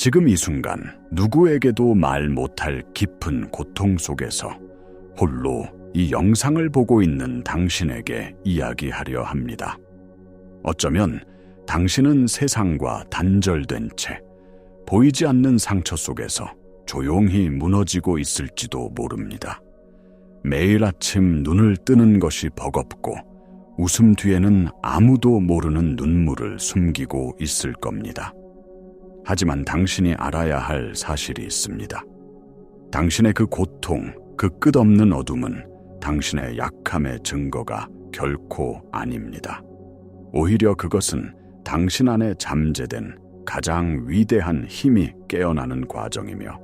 지금 이 순간 누구에게도 말 못할 깊은 고통 속에서 홀로 이 영상을 보고 있는 당신에게 이야기하려 합니다. 어쩌면 당신은 세상과 단절된 채 보이지 않는 상처 속에서 조용히 무너지고 있을지도 모릅니다. 매일 아침 눈을 뜨는 것이 버겁고 웃음 뒤에는 아무도 모르는 눈물을 숨기고 있을 겁니다. 하지만 당신이 알아야 할 사실이 있습니다. 당신의 그 고통, 그 끝없는 어둠은 당신의 약함의 증거가 결코 아닙니다. 오히려 그것은 당신 안에 잠재된 가장 위대한 힘이 깨어나는 과정이며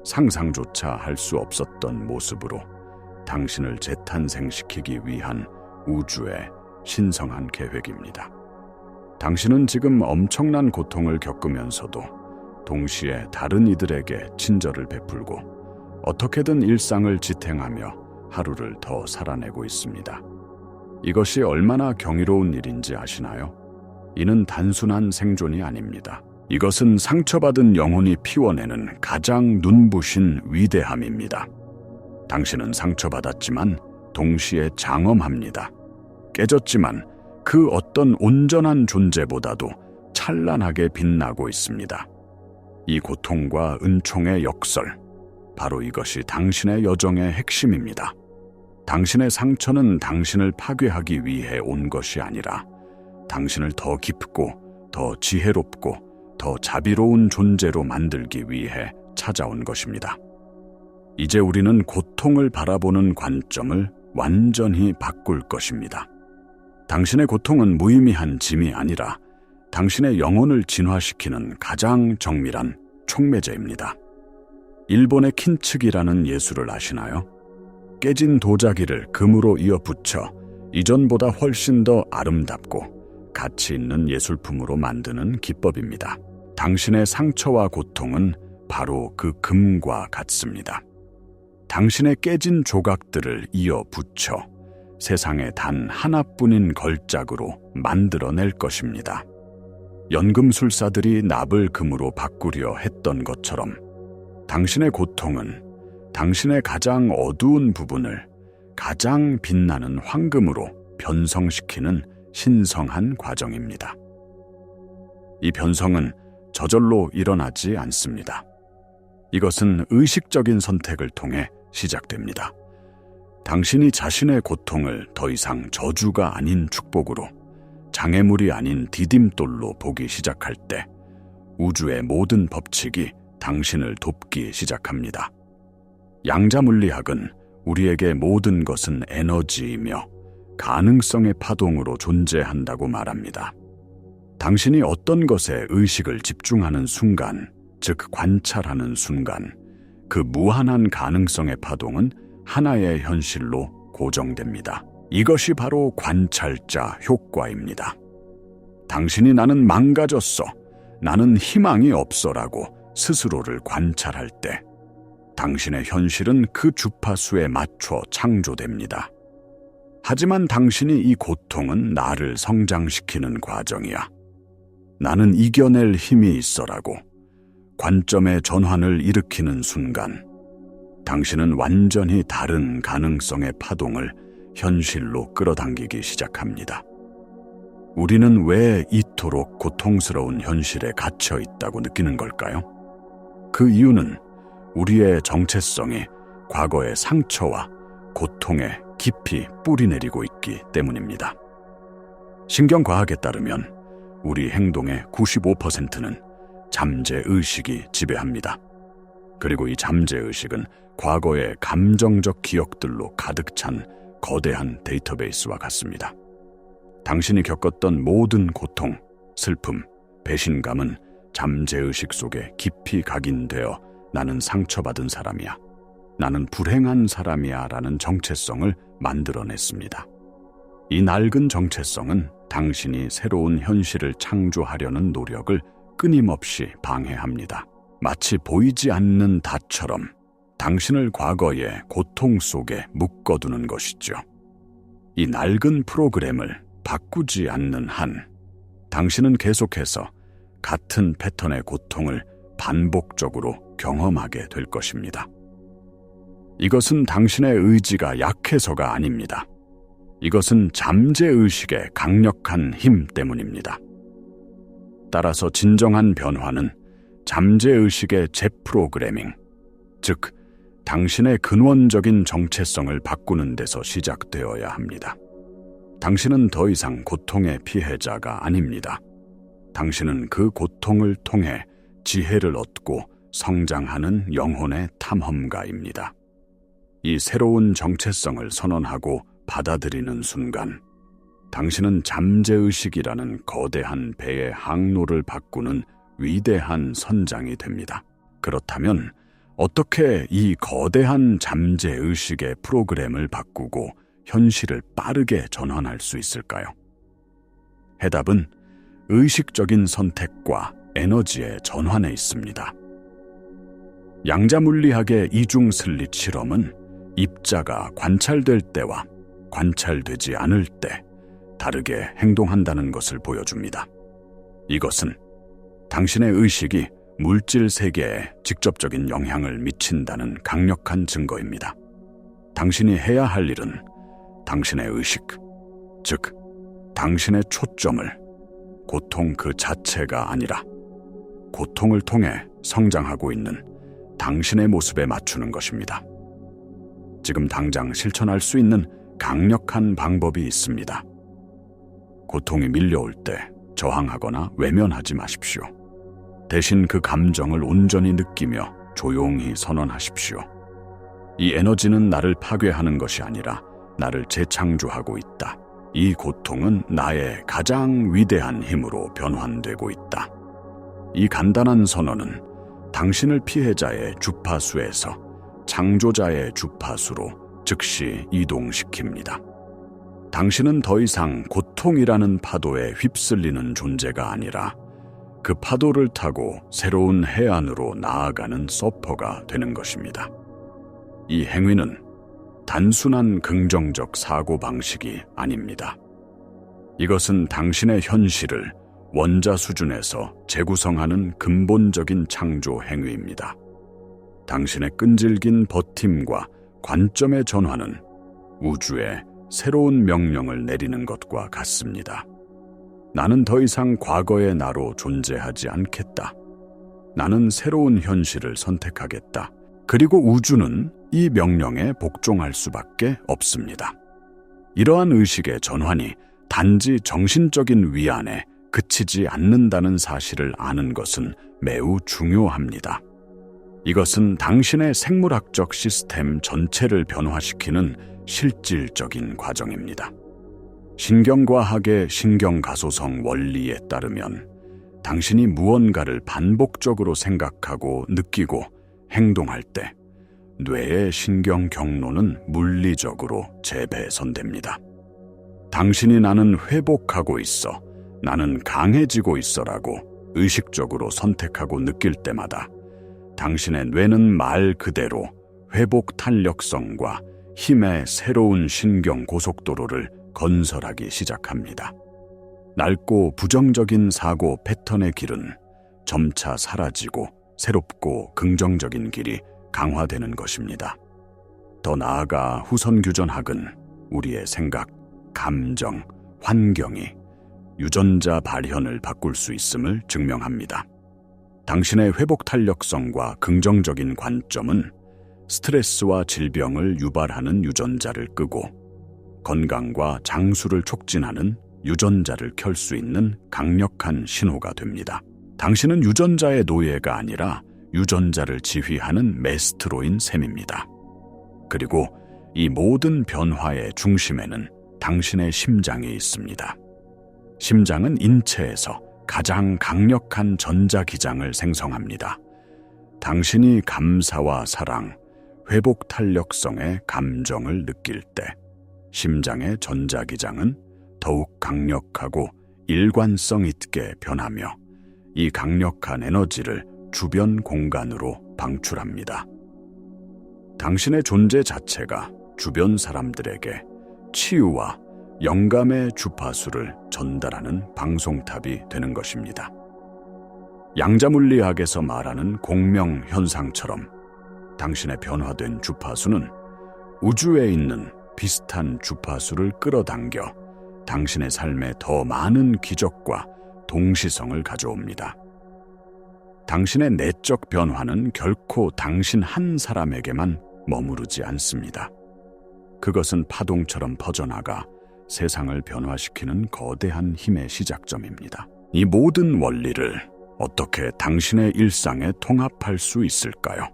상상조차 할 수 없었던 모습으로 당신을 재탄생시키기 위한 우주의 신성한 계획입니다. 당신은 지금 엄청난 고통을 겪으면서도 동시에 다른 이들에게 친절을 베풀고 어떻게든 일상을 지탱하며 하루를 더 살아내고 있습니다. 이것이 얼마나 경이로운 일인지 아시나요? 이는 단순한 생존이 아닙니다. 이것은 상처받은 영혼이 피워내는 가장 눈부신 위대함입니다. 당신은 상처받았지만 동시에 장엄합니다. 깨졌지만 그 어떤 온전한 존재보다도 찬란하게 빛나고 있습니다. 이 고통과 은총의 역설, 바로 이것이 당신의 여정의 핵심입니다. 당신의 상처는 당신을 파괴하기 위해 온 것이 아니라 당신을 더 깊고 더 지혜롭고 더 자비로운 존재로 만들기 위해 찾아온 것입니다. 이제 우리는 고통을 바라보는 관점을 완전히 바꿀 것입니다. 당신의 고통은 무의미한 짐이 아니라 당신의 영혼을 진화시키는 가장 정밀한 촉매제입니다. 일본의 킨츠기라는 예술을 아시나요? 깨진 도자기를 금으로 이어 붙여 이전보다 훨씬 더 아름답고 가치 있는 예술품으로 만드는 기법입니다. 당신의 상처와 고통은 바로 그 금과 같습니다. 당신의 깨진 조각들을 이어 붙여 세상에 단 하나뿐인 걸작으로 만들어낼 것입니다. 연금술사들이 납을 금으로 바꾸려 했던 것처럼 당신의 고통은 당신의 가장 어두운 부분을 가장 빛나는 황금으로 변성시키는 신성한 과정입니다. 이 변성은 저절로 일어나지 않습니다. 이것은 의식적인 선택을 통해 시작됩니다. 당신이 자신의 고통을 더 이상 저주가 아닌 축복으로, 장애물이 아닌 디딤돌로 보기 시작할 때 우주의 모든 법칙이 당신을 돕기 시작합니다. 양자물리학은 우리에게 모든 것은 에너지이며 가능성의 파동으로 존재한다고 말합니다. 당신이 어떤 것에 의식을 집중하는 순간, 즉 관찰하는 순간, 그 무한한 가능성의 파동은 하나의 현실로 고정됩니다. 이것이 바로 관찰자 효과입니다. 당신이 나는 망가졌어, 나는 희망이 없어라고 스스로를 관찰할 때 당신의 현실은 그 주파수에 맞춰 창조됩니다. 하지만 당신이 이 고통은 나를 성장시키는 과정이야, 나는 이겨낼 힘이 있어라고 관점의 전환을 일으키는 순간 당신은 완전히 다른 가능성의 파동을 현실로 끌어당기기 시작합니다. 우리는 왜 이토록 고통스러운 현실에 갇혀 있다고 느끼는 걸까요? 그 이유는 우리의 정체성이 과거의 상처와 고통에 깊이 뿌리내리고 있기 때문입니다. 신경과학에 따르면 우리 행동의 95%는 잠재의식이 지배합니다. 그리고 이 잠재의식은 과거의 감정적 기억들로 가득 찬 거대한 데이터베이스와 같습니다. 당신이 겪었던 모든 고통, 슬픔, 배신감은 잠재의식 속에 깊이 각인되어 나는 상처받은 사람이야, 나는 불행한 사람이야 라는 정체성을 만들어냈습니다. 이 낡은 정체성은 당신이 새로운 현실을 창조하려는 노력을 끊임없이 방해합니다. 마치 보이지 않는 닷처럼 당신을 과거의 고통 속에 묶어두는 것이죠. 이 낡은 프로그램을 바꾸지 않는 한 당신은 계속해서 같은 패턴의 고통을 반복적으로 경험하게 될 것입니다. 이것은 당신의 의지가 약해서가 아닙니다. 이것은 잠재의식의 강력한 힘 때문입니다. 따라서 진정한 변화는 잠재의식의 재프로그래밍, 즉 당신의 근원적인 정체성을 바꾸는 데서 시작되어야 합니다. 당신은 더 이상 고통의 피해자가 아닙니다. 당신은 그 고통을 통해 지혜를 얻고 성장하는 영혼의 탐험가입니다. 이 새로운 정체성을 선언하고 받아들이는 순간, 당신은 잠재의식이라는 거대한 배의 항로를 바꾸는 위대한 선장이 됩니다. 그렇다면 어떻게 이 거대한 잠재의식의 프로그램을 바꾸고 현실을 빠르게 전환할 수 있을까요? 해답은 의식적인 선택과 에너지의 전환에 있습니다. 양자물리학의 이중 슬릿 실험은 입자가 관찰될 때와 관찰되지 않을 때 다르게 행동한다는 것을 보여줍니다. 이것은 당신의 의식이 물질 세계에 직접적인 영향을 미친다는 강력한 증거입니다. 당신이 해야 할 일은 당신의 의식, 즉 당신의 초점을 고통 그 자체가 아니라 고통을 통해 성장하고 있는 당신의 모습에 맞추는 것입니다. 지금 당장 실천할 수 있는 강력한 방법이 있습니다. 고통이 밀려올 때 저항하거나 외면하지 마십시오. 대신 그 감정을 온전히 느끼며 조용히 선언하십시오. 이 에너지는 나를 파괴하는 것이 아니라 나를 재창조하고 있다. 이 고통은 나의 가장 위대한 힘으로 변환되고 있다. 이 간단한 선언은 당신을 피해자의 주파수에서 창조자의 주파수로 즉시 이동시킵니다. 당신은 더 이상 고통이라는 파도에 휩쓸리는 존재가 아니라 그 파도를 타고 새로운 해안으로 나아가는 서퍼가 되는 것입니다. 이 행위는 단순한 긍정적 사고방식이 아닙니다. 이것은 당신의 현실을 원자 수준에서 재구성하는 근본적인 창조 행위입니다. 당신의 끈질긴 버팀과 관점의 전환은 우주에 새로운 명령을 내리는 것과 같습니다. 나는 더 이상 과거의 나로 존재하지 않겠다. 나는 새로운 현실을 선택하겠다. 그리고 우주는 이 명령에 복종할 수밖에 없습니다. 이러한 의식의 전환이 단지 정신적인 위안에 그치지 않는다는 사실을 아는 것은 매우 중요합니다. 이것은 당신의 생물학적 시스템 전체를 변화시키는 실질적인 과정입니다. 신경과학의 신경가소성 원리에 따르면 당신이 무언가를 반복적으로 생각하고 느끼고 행동할 때 뇌의 신경 경로는 물리적으로 재배선됩니다. 당신이 나는 회복하고 있어, 나는 강해지고 있어라고 의식적으로 선택하고 느낄 때마다 당신의 뇌는 말 그대로 회복 탄력성과 힘의 새로운 신경 고속도로를 건설하기 시작합니다. 낡고 부정적인 사고 패턴의 길은 점차 사라지고 새롭고 긍정적인 길이 강화되는 것입니다. 더 나아가 후선 규전학은 우리의 생각, 감정, 환경이 유전자 발현을 바꿀 수 있음을 증명합니다. 당신의 회복 탄력성과 긍정적인 관점은 스트레스와 질병을 유발하는 유전자를 끄고 건강과 장수를 촉진하는 유전자를 켤 수 있는 강력한 신호가 됩니다. 당신은 유전자의 노예가 아니라 유전자를 지휘하는 메스트로인 셈입니다. 그리고 이 모든 변화의 중심에는 당신의 심장이 있습니다. 심장은 인체에서 가장 강력한 전자기장을 생성합니다. 당신이 감사와 사랑, 회복 탄력성의 감정을 느낄 때 심장의 전자기장은 더욱 강력하고 일관성 있게 변하며 이 강력한 에너지를 주변 공간으로 방출합니다. 당신의 존재 자체가 주변 사람들에게 치유와 영감의 주파수를 전달하는 방송탑이 되는 것입니다. 양자물리학에서 말하는 공명 현상처럼 당신의 변화된 주파수는 우주에 있는 비슷한 주파수를 끌어당겨 당신의 삶에 더 많은 기적과 동시성을 가져옵니다. 당신의 내적 변화는 결코 당신 한 사람에게만 머무르지 않습니다. 그것은 파동처럼 퍼져나가 세상을 변화시키는 거대한 힘의 시작점입니다. 이 모든 원리를 어떻게 당신의 일상에 통합할 수 있을까요?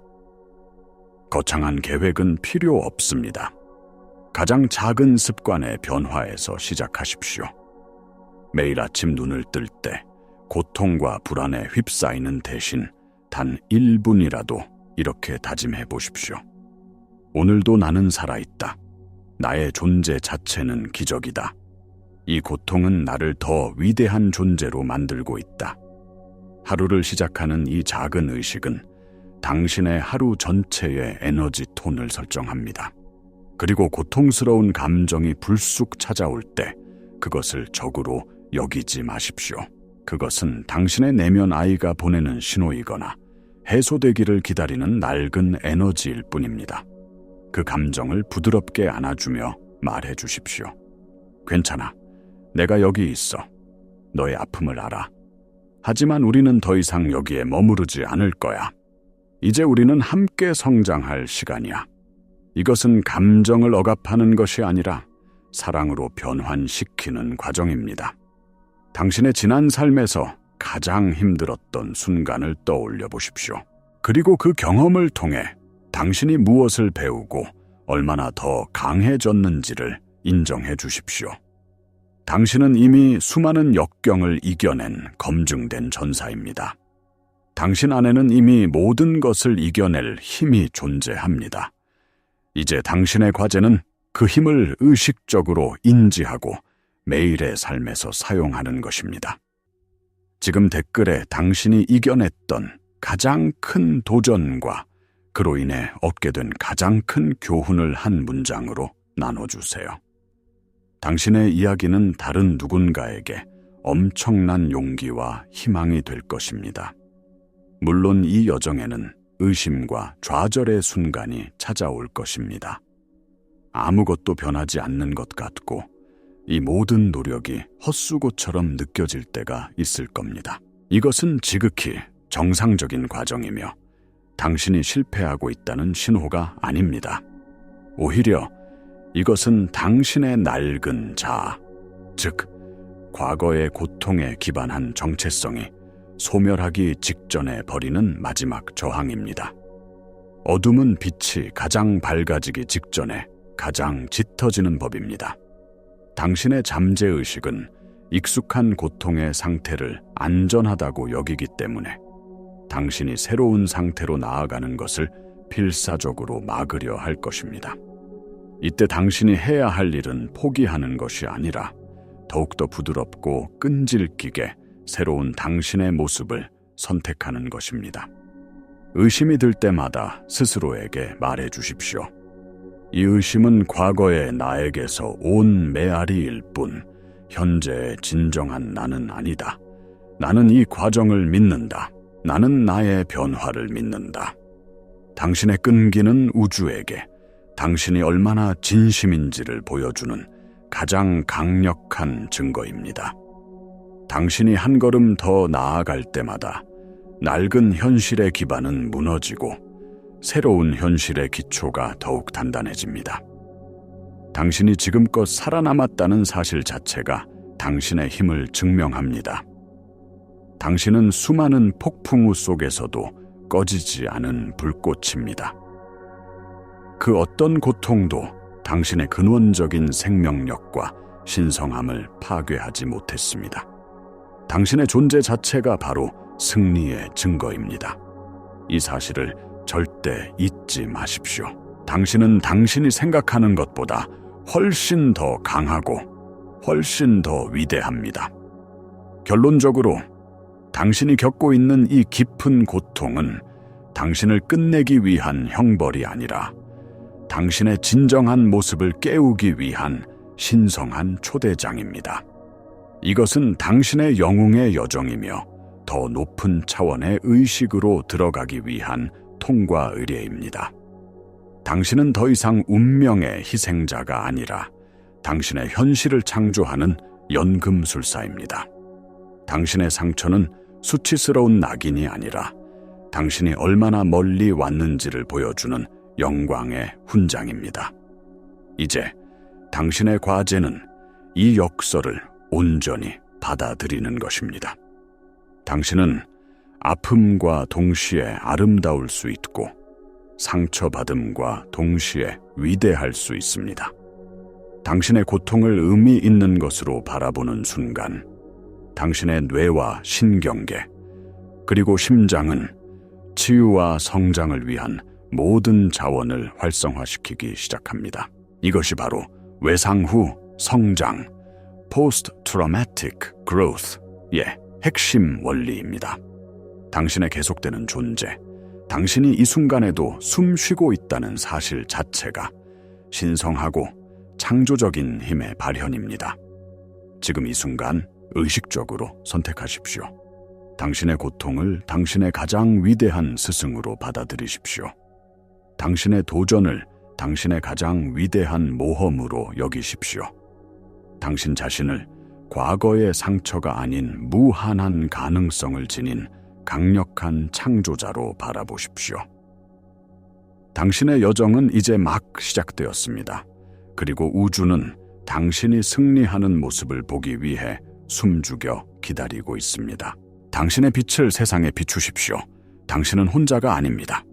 거창한 계획은 필요 없습니다. 가장 작은 습관의 변화에서 시작하십시오. 매일 아침 눈을 뜰 때 고통과 불안에 휩싸이는 대신 단 1분이라도 이렇게 다짐해 보십시오. 오늘도 나는 살아있다. 나의 존재 자체는 기적이다. 이 고통은 나를 더 위대한 존재로 만들고 있다. 하루를 시작하는 이 작은 의식은 당신의 하루 전체의 에너지 톤을 설정합니다. 그리고 고통스러운 감정이 불쑥 찾아올 때 그것을 적으로 여기지 마십시오. 그것은 당신의 내면 아이가 보내는 신호이거나 해소되기를 기다리는 낡은 에너지일 뿐입니다. 그 감정을 부드럽게 안아주며 말해 주십시오. 괜찮아. 내가 여기 있어. 너의 아픔을 알아. 하지만 우리는 더 이상 여기에 머무르지 않을 거야. 이제 우리는 함께 성장할 시간이야. 이것은 감정을 억압하는 것이 아니라 사랑으로 변환시키는 과정입니다. 당신의 지난 삶에서 가장 힘들었던 순간을 떠올려 보십시오. 그리고 그 경험을 통해 당신이 무엇을 배우고 얼마나 더 강해졌는지를 인정해 주십시오. 당신은 이미 수많은 역경을 이겨낸 검증된 전사입니다. 당신 안에는 이미 모든 것을 이겨낼 힘이 존재합니다. 이제 당신의 과제는 그 힘을 의식적으로 인지하고 매일의 삶에서 사용하는 것입니다. 지금 댓글에 당신이 이겨냈던 가장 큰 도전과 그로 인해 얻게 된 가장 큰 교훈을 한 문장으로 나눠주세요. 당신의 이야기는 다른 누군가에게 엄청난 용기와 희망이 될 것입니다. 물론 이 여정에는 의심과 좌절의 순간이 찾아올 것입니다. 아무것도 변하지 않는 것 같고 이 모든 노력이 헛수고처럼 느껴질 때가 있을 겁니다. 이것은 지극히 정상적인 과정이며 당신이 실패하고 있다는 신호가 아닙니다. 오히려 이것은 당신의 낡은 자아, 즉 과거의 고통에 기반한 정체성이 소멸하기 직전에 벌이는 마지막 저항입니다. 어둠은 빛이 가장 밝아지기 직전에 가장 짙어지는 법입니다. 당신의 잠재의식은 익숙한 고통의 상태를 안전하다고 여기기 때문에 당신이 새로운 상태로 나아가는 것을 필사적으로 막으려 할 것입니다. 이때 당신이 해야 할 일은 포기하는 것이 아니라 더욱더 부드럽고 끈질기게 새로운 당신의 모습을 선택하는 것입니다. 의심이 들 때마다 스스로에게 말해 주십시오. 이 의심은 과거의 나에게서 온 메아리일 뿐 현재의 진정한 나는 아니다. 나는 이 과정을 믿는다. 나는 나의 변화를 믿는다. 당신의 끈기는 우주에게 당신이 얼마나 진심인지를 보여주는 가장 강력한 증거입니다. 당신이 한 걸음 더 나아갈 때마다 낡은 현실의 기반은 무너지고 새로운 현실의 기초가 더욱 단단해집니다. 당신이 지금껏 살아남았다는 사실 자체가 당신의 힘을 증명합니다. 당신은 수많은 폭풍우 속에서도 꺼지지 않은 불꽃입니다. 그 어떤 고통도 당신의 근원적인 생명력과 신성함을 파괴하지 못했습니다. 당신의 존재 자체가 바로 승리의 증거입니다. 이 사실을 절대 잊지 마십시오. 당신은 당신이 생각하는 것보다 훨씬 더 강하고 훨씬 더 위대합니다. 결론적으로 당신이 겪고 있는 이 깊은 고통은 당신을 끝내기 위한 형벌이 아니라 당신의 진정한 모습을 깨우기 위한 신성한 초대장입니다. 이것은 당신의 영웅의 여정이며 더 높은 차원의 의식으로 들어가기 위한 통과 의례입니다. 당신은 더 이상 운명의 희생자가 아니라 당신의 현실을 창조하는 연금술사입니다. 당신의 상처는 수치스러운 낙인이 아니라 당신이 얼마나 멀리 왔는지를 보여주는 영광의 훈장입니다. 이제 당신의 과제는 이 역설을 온전히 받아들이는 것입니다. 당신은 아픔과 동시에 아름다울 수 있고 상처받음과 동시에 위대할 수 있습니다. 당신의 고통을 의미 있는 것으로 바라보는 순간 당신의 뇌와 신경계 그리고 심장은 치유와 성장을 위한 모든 자원을 활성화시키기 시작합니다. 이것이 바로 외상 후 성장, Post Traumatic Growth의 핵심 원리입니다. 당신의 계속되는 존재, 당신이 이 순간에도 숨 쉬고 있다는 사실 자체가 신성하고 창조적인 힘의 발현입니다. 지금 이 순간 의식적으로 선택하십시오. 당신의 고통을 당신의 가장 위대한 스승으로 받아들이십시오. 당신의 도전을 당신의 가장 위대한 모험으로 여기십시오. 당신 자신을 과거의 상처가 아닌 무한한 가능성을 지닌 강력한 창조자로 바라보십시오. 당신의 여정은 이제 막 시작되었습니다. 그리고 우주는 당신이 승리하는 모습을 보기 위해 숨죽여 기다리고 있습니다. 당신의 빛을 세상에 비추십시오. 당신은 혼자가 아닙니다.